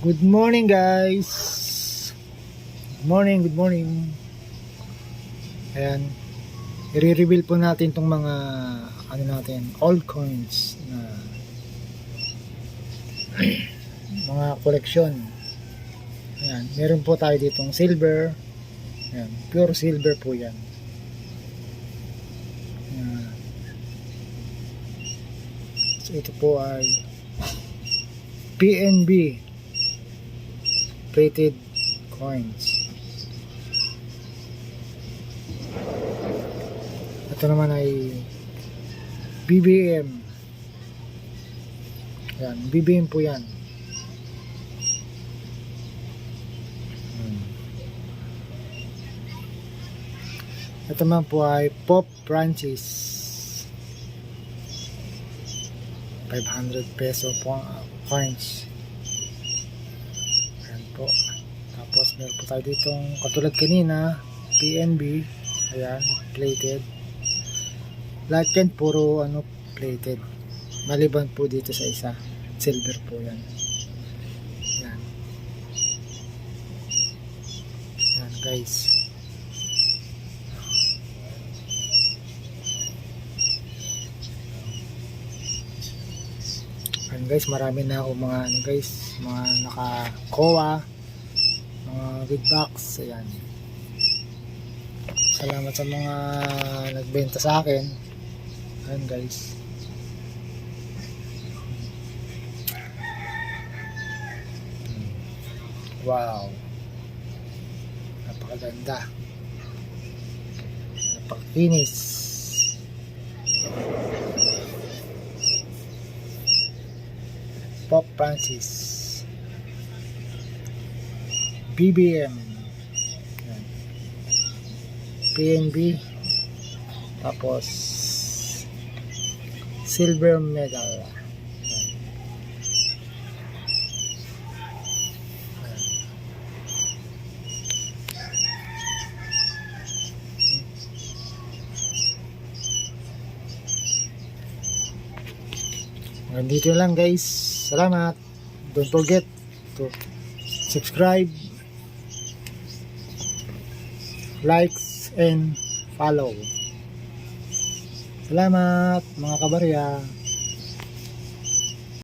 Good morning guys. Good morning. Ayan. I-reveal po natin tong mga old coins na mga koleksyon. Ayan, meron po tayo ditong silver. Ayan, pure silver po 'yan. Ayan. So ito po ay PNB plated coins. Ito naman ay BBM. Yan, BBM po yan. Ito naman po ay Pope Francis. 500 peso po ang coins. Ayan po. Tapos meron po tayo ditong katulad kanina, PNB. Ayan, plated. Lahat yan puro plated. Maliban po dito sa isa. Silver po yan. Ayan. Ayan guys. Ayan guys, marami na ako mga mga naka-koa, mga big box. Ayan. Salamat sa mga nagbenta sa akin. Ayan guys. Wow. Napakaganda. Napakakinis. Pope Francis. BBM. Ayan. PNB. Tapos silver medal. Dito lang guys. Salamat. Don't forget to subscribe, likes, and follow. Salamat mga kabarya.